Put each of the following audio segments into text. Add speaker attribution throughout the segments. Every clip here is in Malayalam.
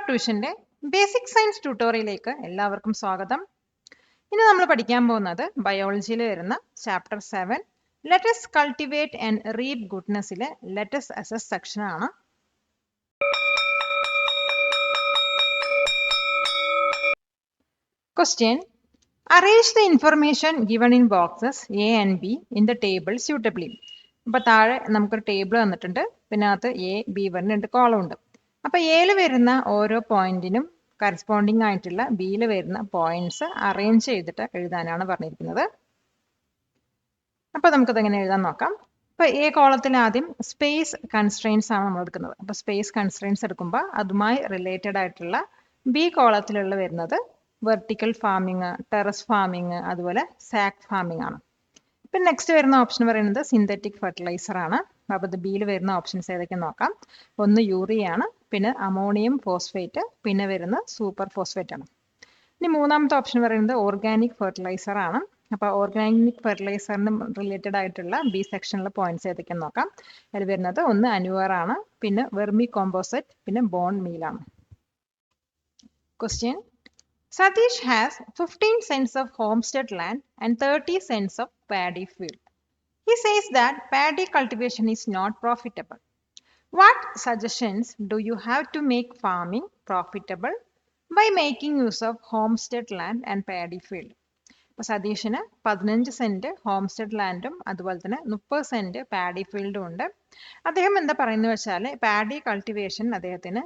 Speaker 1: ട്യൂഷന്റെ ബേസിക് സയൻസ് ട്യൂട്ടോറിയലിലേക്ക് എല്ലാവർക്കും സ്വാഗതം. ഇനി നമ്മൾ പഠിക്കാൻ പോകുന്നത് ബയോളജിയിൽ വരുന്ന chapter 7 let's cultivate and reap ഗുഡ്നെസ്സിലെ ലെറ്റസ് അസസ് സെക്ഷൻ ആണ്. Question: Arrange the information given in boxes A and B in the table suitably. അപ്പോൾ താഴെ നമുക്കൊരു ടേബിൾ തന്നിട്ടുണ്ട്. പിന്നെ അതിനകത്ത് A, B പറഞ്ഞ രണ്ട് കോളം ഉണ്ട്. അപ്പോൾ എയിൽ വരുന്ന ഓരോ പോയിന്റിനും കറസ്പോണ്ടിങ് ആയിട്ടുള്ള ബിയിൽ വരുന്ന പോയിന്റ്സ് അറേഞ്ച് ചെയ്തിട്ട് എഴുതാനാണ് പറഞ്ഞിരിക്കുന്നത്. അപ്പോൾ നമുക്കത് എങ്ങനെ എഴുതാൻ നോക്കാം. അപ്പോൾ എ കോളത്തിൽ ആദ്യം സ്പേസ് കൺസ്ട്രെയിൻസ് ആണ് നമ്മൾ എടുക്കുന്നത്. അപ്പോൾ സ്പേസ് കൺസ്ട്രെയിൻസ് എടുക്കുമ്പോൾ അതുമായി റിലേറ്റഡ് ആയിട്ടുള്ള ബി കോളത്തിലുള്ള വരുന്നത് വെർട്ടിക്കൽ ഫാമിങ്, ടെറസ് ഫാമിങ്, അതുപോലെ സാക്ക് ഫാമിങ് ആണ്. പിന്നെ നെക്സ്റ്റ് വരുന്ന ഓപ്ഷൻ പറയുന്നത് സിന്തറ്റിക് ഫെർട്ടിലൈസർ ആണ്. അപ്പോൾ ഇത് ബിയിൽ വരുന്ന ഓപ്ഷൻസ് ഏതൊക്കെയെന്ന് നോക്കാം. ഒന്ന് യൂറിയ ആണ്, പിന്നെ അമോണിയം ഫോസ്ഫേറ്റ്, പിന്നെ വരുന്ന സൂപ്പർ ഫോസ്ഫേറ്റ് ആണ്. ഇനി മൂന്നാമത്തെ ഓപ്ഷൻ പറയുന്നത് ഓർഗാനിക് ഫെർട്ടിലൈസർ ആണ്. അപ്പോൾ ഓർഗാനിക് ഫെർട്ടിലൈസറിന് റിലേറ്റഡ് ആയിട്ടുള്ള ബി സെക്ഷനിലെ പോയിന്റ്സ് ഏതൊക്കെയെന്ന് നോക്കാം. അതിൽ വരുന്നത് ഒന്ന് അനുവർ ആണ്, പിന്നെ വെർമി കോമ്പോസറ്റ്, പിന്നെ ബോൺ മീൽ ആണ്. Question: Satish has 15 cents of homestead land and 30 cents of paddy field. He says that paddy cultivation is not profitable. What suggestions do you have to make farming profitable by making use of homestead land and paddy field? അപ്പോൾ സതീഷിന് 15 സെന്റ് ഹോംസ്റ്റെഡ് ലാൻഡും അതുപോലെ തന്നെ 30 സെന്റ് പാഡി ഫീൽഡും ഉണ്ട്. അദ്ദേഹം എന്താ പറയുന്നത് വെച്ചാൽ പാഡി കൾട്ടിവേഷൻ അദ്ദേഹത്തിന്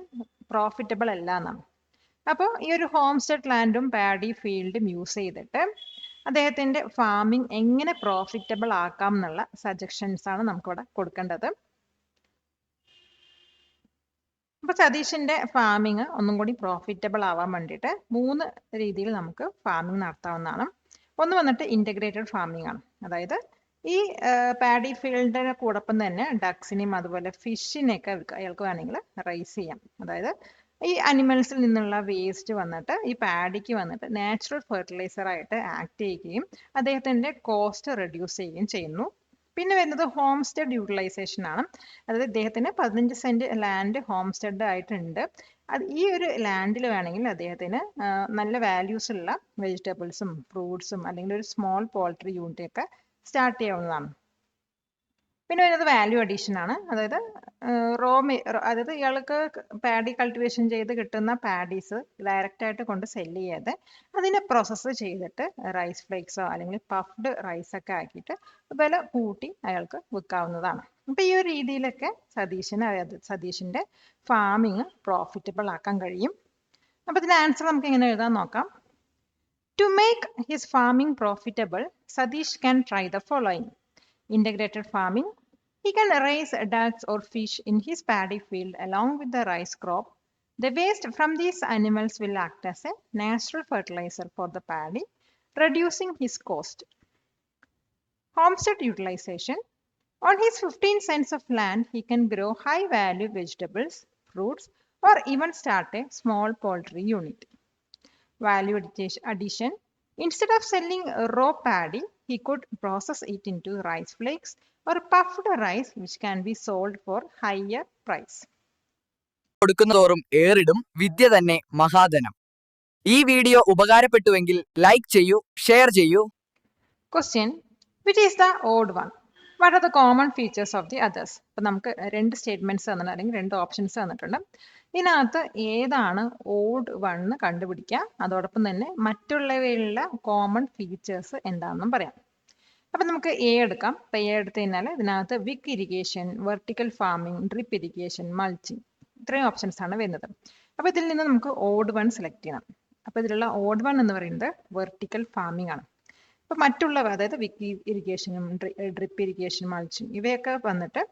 Speaker 1: പ്രോഫിറ്റബിൾ അല്ല എന്നാണ്. അപ്പോൾ ഈ ഒരു ഹോംസ്റ്റെഡ് ലാൻഡും പാഡി ഫീൽഡും യൂസ് ചെയ്തിട്ട് അദ്ദേഹത്തിൻ്റെ ഫാമിംഗ് എങ്ങനെ പ്രോഫിറ്റബിൾ ആക്കാം എന്നുള്ള സജഷൻസ് ആണ് നമുക്കിവിടെ കൊടുക്കേണ്ടത്. അപ്പോൾ സതീഷിൻ്റെ ഫാമിംഗ് ഒന്നും കൂടി പ്രോഫിറ്റബിൾ ആവാൻ വേണ്ടിയിട്ട് 3 രീതിയിൽ നമുക്ക് ഫാമിംഗ് നടത്താവുന്നതാണ്. ഒന്ന് വന്നിട്ട് ഇൻ്റഗ്രേറ്റഡ് ഫാമിംഗ് ആണ്. അതായത് ഈ പാഡി ഫീൽഡിന് കൂടൊപ്പം തന്നെ ഡക്സിനെയും അതുപോലെ ഫിഷിനെയൊക്കെ അയാൾക്ക് വേണമെങ്കിൽ റൈസ് ചെയ്യാം. അതായത് ഈ അനിമൽസിൽ നിന്നുള്ള വേസ്റ്റ് വന്നിട്ട് ഈ പാഡിക്ക് വന്നിട്ട് നാച്ചുറൽ ഫെർട്ടിലൈസർ ആയിട്ട് ആക്ട് ചെയ്യുകയും അദ്ദേഹത്തിൻ്റെ കോസ്റ്റ് റെഡ്യൂസ് ചെയ്യുകയും ചെയ്യുന്നു. പിന്നെ വരുന്നത് ഹോംസ്റ്റെഡ് യൂട്ടിലൈസേഷൻ ആണ്. അതായത് ഇദ്ദേഹത്തിന് 15 സെന്റ് ലാൻഡ് ഹോംസ്റ്റെഡ് ആയിട്ടുണ്ട്. അത് ഈ ഒരു ലാൻഡിൽ വേണമെങ്കിൽ അദ്ദേഹത്തിന് നല്ല വാല്യൂസ് ഉള്ള വെജിറ്റബിൾസും ഫ്രൂട്ട്സും അല്ലെങ്കിൽ ഒരു സ്മോൾ പോൾട്രി യൂണിറ്റ് ഒക്കെ സ്റ്റാർട്ട് ചെയ്യാവുന്നതാണ്. പിന്നെ വരുന്നത് വാല്യൂ അഡീഷൻ ആണ്. അതായത് അതായത് ഇയാൾക്ക് പാഡി കൾട്ടിവേഷൻ ചെയ്ത് കിട്ടുന്ന പാഡീസ് ഡയറക്റ്റ് ആയിട്ട് കൊണ്ട് സെല് ചെയ്യാതെ അതിനെ പ്രോസസ്സ് ചെയ്തിട്ട് റൈസ് ഫ്ലേക്സോ അല്ലെങ്കിൽ പഫ്ഡ് റൈസ് ഒക്കെ ആക്കിയിട്ട് വില കൂട്ടി അയാൾക്ക് വിൽക്കാവുന്നതാണ്. അപ്പോൾ ഈ ഒരു രീതിയിലൊക്കെ സതീഷിൻ്റെ ഫാമിങ് പ്രോഫിറ്റബിൾ ആക്കാൻ കഴിയും. അപ്പോൾ ഇതിൻ്റെ ആൻസർ നമുക്ക് എങ്ങനെ എഴുതാൻ നോക്കാം. To make his farming profitable Satheesh can try the following. Integrated farming: he can raise ducks or fish in his paddy field along with the rice crop. The waste from these animals will act as a natural fertilizer for the paddy, reducing his cost. Homestead utilization: on his 15 cents of land, he can grow high value vegetables, fruits, or even start a small poultry unit. Value addition: instead of selling raw paddy, he could process it into rice flakes or puffed rice which can be sold for higher price.
Speaker 2: കൊടുക്കുന്നതോറും ഏറിടും വിദ്യ തന്നെ മഹാധനം. ഈ വീഡിയോ ഉപകാരപ്പെട്ടുവെങ്കിൽ ലൈക്ക് ചെയ്യൂ, ഷെയർ ചെയ്യൂ.
Speaker 1: Question: which is the odd one? What are the common features of the others? അപ്പോൾ നമുക്ക് 2 സ്റ്റേറ്റ്മെന്റ്സ് തന്നിട്ടുണ്ട്, അല്ലെങ്കിൽ 2 ഓപ്ഷൻസ് തന്നിട്ടുണ്ട്. ഇതിനകത്ത് ഏതാണ് ഓഡ് വൺ കണ്ടുപിടിക്കുക, അതോടൊപ്പം തന്നെ മറ്റുള്ളവയിലുള്ള കോമൺ ഫീച്ചേഴ്സ് എന്താണെന്നും പറയാം. അപ്പം നമുക്ക് എ എടുക്കാം. അപ്പം എ എടുത്തു കഴിഞ്ഞാൽ ഇതിനകത്ത് wick irrigation, vertical farming, drip irrigation, mulching, ഇത്രയും ഓപ്ഷൻസ് ആണ് വരുന്നത്. അപ്പോൾ ഇതിൽ നിന്ന് നമുക്ക് ഓഡ് വൺ സെലക്ട് ചെയ്യണം. അപ്പോൾ ഇതിലുള്ള ഓഡ് വൺ എന്ന് പറയുന്നത് വെർട്ടിക്കൽ ഫാമിംഗ് ആണ്. അപ്പോൾ മറ്റുള്ളവ, അതായത് വിക്ക് ഇറിഗേഷനും ഡ്രിപ്പ് ഇറിഗേഷൻ, മൾച്ചിങ്, ഇവയൊക്കെ വന്നിട്ട്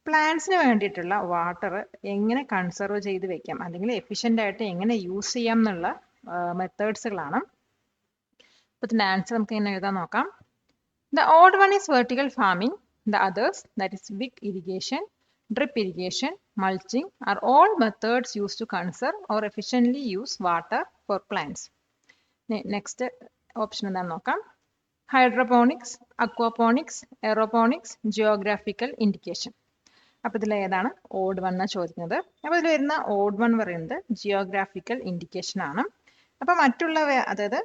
Speaker 1: പ്ലാന്റ്സിന് വേണ്ടിയിട്ടുള്ള വാട്ടർ എങ്ങനെ കൺസർവ് ചെയ്ത് വെക്കാം അല്ലെങ്കിൽ എഫിഷ്യൻ്റ് ആയിട്ട് എങ്ങനെ യൂസ് ചെയ്യാം എന്നുള്ള മെത്തേഡ്സുകളാണ്. അപ്പോൾ ഇതിൻ്റെ ആൻസർ നമുക്ക് എങ്ങനെ എഴുതാൻ നോക്കാം. The odd one is vertical farming. The others, that is wick irrigation, drip irrigation, mulching, are all methods used to conserve or efficiently use water for plants. Next option എന്താണെന്ന് നോക്കാം. Hydroponics, aquaponics, aeroponics, geographical indication. അപ്പോൾ ഇതിൽ ഏതാണ് ഓഡ് വൺ എന്നാണ് ചോദിക്കുന്നത്. അപ്പോൾ ഇതിൽ വരുന്ന ഓഡ് വൺ പറയുന്നത് ജിയോഗ്രാഫിക്കൽ ഇൻഡിക്കേഷൻ ആണ്. അപ്പോൾ മറ്റുള്ളവ അതായത്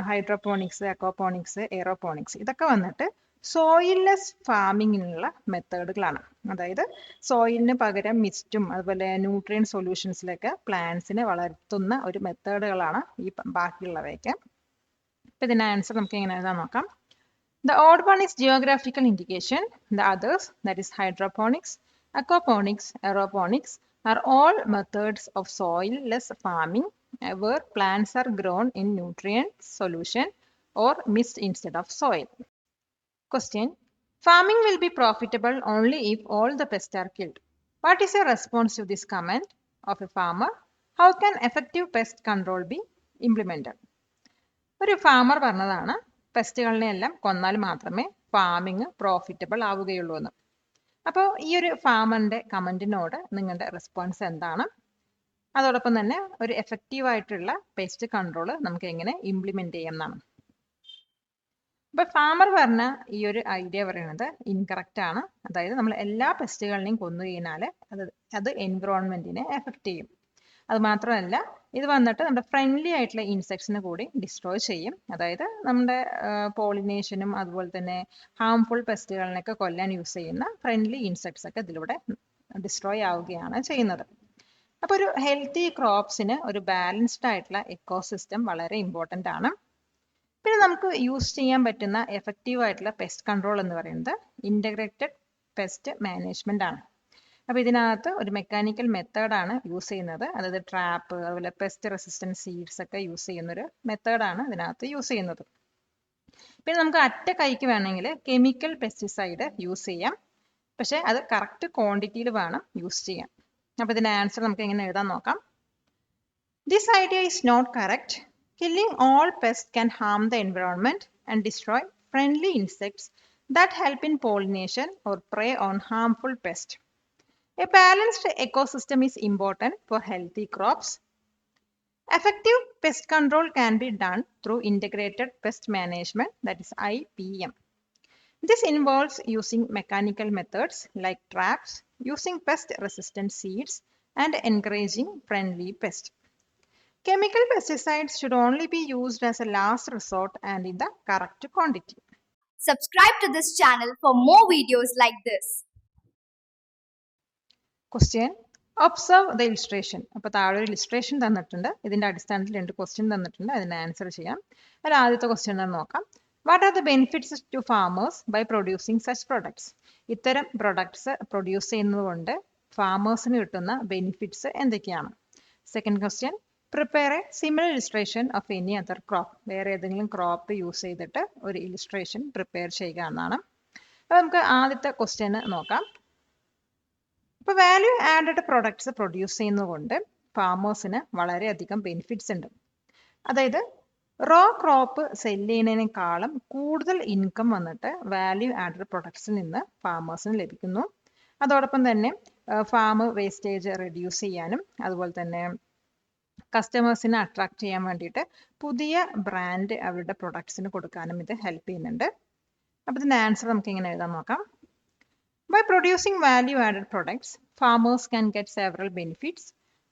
Speaker 1: ഹൈഡ്രോപോണിക്സ്, അക്വാപോണിക്സ്, എയറോപോണിക്സ് ഇതൊക്കെ വന്നിട്ട് സോയിൽലെസ് ഫാമിങ്ങിനുള്ള മെത്തേഡുകളാണ്. അതായത് സോയിലിന് പകരം മിസ്റ്റും അതുപോലെ ന്യൂട്രിയൻ സൊല്യൂഷൻസിലൊക്കെ പ്ലാന്റ്സിനെ വളർത്തുന്ന ഒരു മെത്തേഡുകളാണ് ഈ ബാക്കിയുള്ളവയൊക്കെ. അപ്പോൾ ഇതിൻ്റെ ആൻസർ നമുക്ക് എങ്ങനെ എഴുതാൻ നോക്കാം. The odd one is geographical indication. The others, that is hydroponics, aquaponics, aeroponics, are all methods of soil-less farming where plants are grown in nutrient solution or mixed instead of soil. Question. Farming will be profitable only if all the pests are killed. What is your response to this comment of a farmer? How can effective pest control be implemented? ഒരു ഫാമർ പറഞ്ഞതാണ് പെസ്റ്റുകളിനെ എല്ലാം കൊന്നാൽ മാത്രമേ ഫാമിങ് പ്രോഫിറ്റബിൾ ആവുകയുള്ളൂ എന്ന്. അപ്പോൾ ഈ ഒരു ഫാമറിന്റെ കമന്റിനോട് നിങ്ങളുടെ റെസ്പോൺസ് എന്താണ്? അതോടൊപ്പം തന്നെ ഒരു എഫക്റ്റീവ് ആയിട്ടുള്ള പെസ്റ്റ് കൺട്രോൾ നമുക്ക് എങ്ങനെ ഇംപ്ലിമെന്റ് ചെയ്യാം എന്നാണ്. അപ്പൊ ഫാമർ പറഞ്ഞ ഈ ഒരു ഐഡിയ പറയുന്നത് ഇൻകറക്റ്റ് ആണ്. അതായത് നമ്മൾ എല്ലാ പെസ്റ്റുകളിനെയും കൊന്നു കഴിഞ്ഞാൽ അത് എൻവിറോൺമെന്റിനെ എഫക്റ്റ് ചെയ്യും. അത് മാത്രമല്ല ഇത് വന്നിട്ട് നമ്മുടെ ഫ്രണ്ട്ലി ആയിട്ടുള്ള ഇൻസെക്ട്സിനെ കൂടി ഡിസ്ട്രോയ് ചെയ്യും. അതായത് നമ്മുടെ പോളിനേഷനും അതുപോലെ തന്നെ ഹാംഫുൾ പെസ്റ്റുകളിനൊക്കെ കൊല്ലാൻ യൂസ് ചെയ്യുന്ന ഫ്രണ്ട്ലി ഇൻസെക്ട്സ് ഒക്കെ ഇതിലൂടെ ഡിസ്ട്രോയ് ആവുകയാണ് ചെയ്യുന്നത്. അപ്പോൾ ഒരു ഹെൽത്തി ക്രോപ്സിന് ഒരു ബാലൻസ്ഡ് ആയിട്ടുള്ള എക്കോസിസ്റ്റം വളരെ ഇമ്പോർട്ടൻ്റ് ആണ്. പിന്നെ നമുക്ക് യൂസ് ചെയ്യാൻ പറ്റുന്ന എഫക്റ്റീവ് ആയിട്ടുള്ള പെസ്റ്റ് കൺട്രോൾ എന്ന് പറയുന്നത് ഇൻ്റഗ്രേറ്റഡ് പെസ്റ്റ് മാനേജ്മെന്റ് ആണ്. അപ്പോൾ ഇതിനകത്ത് ഒരു മെക്കാനിക്കൽ മെത്തേഡാണ് യൂസ് ചെയ്യുന്നത്. അതായത് ട്രാപ്പ്, അതുപോലെ പെസ്റ്റ് റെസിസ്റ്റൻറ്റ് സീഡ്സ് ഒക്കെ യൂസ് ചെയ്യുന്നൊരു മെത്തേഡാണ് ഇതിനകത്ത് യൂസ് ചെയ്യുന്നത്. പിന്നെ നമുക്ക് അറ്റ കൈക്ക് വേണമെങ്കിൽ കെമിക്കൽ പെസ്റ്റിസൈഡ് യൂസ് ചെയ്യാം. പക്ഷേ അത് കറക്റ്റ് ക്വാണ്ടിറ്റിയിൽ വേണം യൂസ് ചെയ്യാൻ. അപ്പോൾ ഇതിൻ്റെ ആൻസർ നമുക്ക് എങ്ങനെ എഴുതാൻ നോക്കാം. This idea is not correct. Killing all pests can harm the environment and destroy friendly insects that help in pollination or prey on harmful pests. A balanced ecosystem is important for healthy crops. Effective pest control can be done through integrated pest management, that is IPM. This involves using mechanical methods like traps, using pest-resistant seeds, and encouraging friendly pests. Chemical pesticides should only be used as a last resort and in the correct quantity.
Speaker 3: Subscribe to this channel for more videos like this.
Speaker 1: Question. Observe the illustration. അപ്പോൾ താഴെ ഒരു ഇലിസ്ട്രേഷൻ തന്നിട്ടുണ്ട്. ഇതിന്റെ അടിസ്ഥാനത്തിൽ 2 ക്വസ്റ്റ്യൻ തന്നിട്ടുണ്ട്. അതിന് ആൻസർ ചെയ്യാം. അതിൽ ആദ്യത്തെ ക്വസ്റ്റ്യൻ നോക്കാം. What are the benefits to farmers by producing such products? ഇത്തരം പ്രൊഡക്ട്സ് പ്രൊഡ്യൂസ് ചെയ്യുന്നത് കൊണ്ട് ഫാമേഴ്സിന് കിട്ടുന്ന ബെനിഫിറ്റ്സ് എന്തൊക്കെയാണ്? Second question. Prepare a similar illustration of any other crop. വേറെ ഏതെങ്കിലും ക്രോപ്പ് യൂസ് ചെയ്തിട്ട് ഒരു ഇലിസ്ട്രേഷൻ പ്രിപ്പയർ ചെയ്യുക എന്നാണ്. അപ്പോൾ നമുക്ക് ആദ്യത്തെ ക്വസ്റ്റ്യൻ നോക്കാം. ഇപ്പോൾ വാല്യൂ ആഡഡ് പ്രൊഡക്ട്സ് പ്രൊഡ്യൂസ് ചെയ്യുന്നതുകൊണ്ട് ഫാമേഴ്സിന് വളരെയധികം ബെനിഫിറ്റ്സ് ഉണ്ട്. അതായത് റോ ക്രോപ്പ് സെല് ചെയ്യുന്നതിനേക്കാളും കൂടുതൽ ഇൻകം വന്നിട്ട് വാല്യൂ ആഡഡ് പ്രൊഡക്ട്സിൽ നിന്ന് ഫാമേഴ്സിന് ലഭിക്കുന്നു. അതോടൊപ്പം തന്നെ ഫാം വേസ്റ്റേജ് റെഡ്യൂസ് ചെയ്യാനും അതുപോലെ തന്നെ കസ്റ്റമേഴ്സിനെ അട്രാക്ട് ചെയ്യാൻ വേണ്ടിയിട്ട് പുതിയ ബ്രാൻഡ് അവരുടെ പ്രൊഡക്ട്സിന് കൊടുക്കാനും ഇത് ഹെൽപ്പ് ചെയ്യുന്നുണ്ട്. അപ്പോൾ ഇതിൻ്റെ ആൻസർ നമുക്ക് ഇങ്ങനെ എഴുതാൻ നോക്കാം. By producing value-added products, farmers can get several benefits.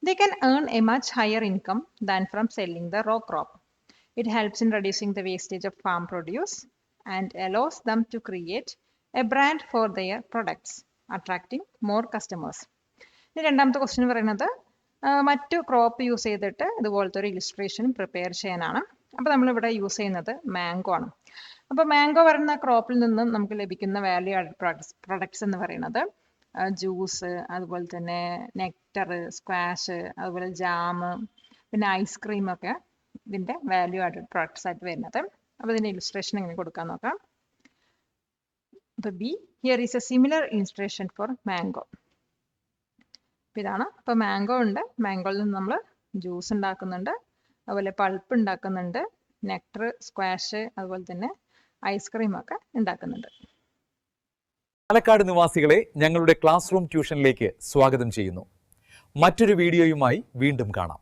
Speaker 1: They can earn a much higher income than from selling the raw crop. It helps in reducing the wastage of farm produce and allows them to create a brand for their products, attracting more customers. ഇനി രണ്ടാമത്തെ ക്വസ്റ്റ്യൻ പറയുന്നത് മറ്റു ക്രോപ്പ് യൂസ് ചെയ്തിട്ട് ഇതുപോലത്തെ ഒരു ഇലിസ്ട്രേഷൻ പ്രിപ്പയർ ചെയ്യാനാണ്. അപ്പോൾ നമ്മളിവിടെ യൂസ് ചെയ്യുന്നത് മാംഗോ ആണ്. അപ്പോൾ മാംഗോ പറയുന്ന ക്രോപ്പിൽ നിന്നും നമുക്ക് ലഭിക്കുന്ന വാല്യൂ ആഡഡ് പ്രൊഡക്ട്സ് എന്ന് പറയുന്നത് ജ്യൂസ്, അതുപോലെ തന്നെ നെക്ടർ, സ്ക്വാഷ്, അതുപോലെ ജാം, പിന്നെ ഐസ്ക്രീം ഒക്കെ ഇതിൻ്റെ വാല്യൂ ആഡഡ് പ്രൊഡക്ട്സ് ആയിട്ട് വരുന്നത്. അപ്പോൾ ഇതിൻ്റെ ഇലിസ്ട്രേഷൻ എങ്ങനെ കൊടുക്കാൻ നോക്കാം. അപ്പോൾ B, here is a similar illustration for mango. അപ്പോൾ ഇതാണ്. അപ്പോൾ മാംഗോ ഉണ്ട്. മാംഗോയിൽ നിന്ന് നമ്മൾ ജ്യൂസ് ഉണ്ടാക്കുന്നുണ്ട്, അതുപോലെ പൾപ്പ് ഉണ്ടാക്കുന്നുണ്ട്, നെക്ടർ, സ്ക്വാഷ്, അതുപോലെ തന്നെ ഐസ്ക്രീം ഒക്കെ ഉണ്ടാക്കുന്നുണ്ട്.
Speaker 4: പാലക്കാട് നിവാസികളെ ഞങ്ങളുടെ ക്ലാസ് റൂം ട്യൂഷനിലേക്ക് സ്വാഗതം ചെയ്യുന്നു. മറ്റൊരു വീഡിയോയുമായി വീണ്ടും കാണാം.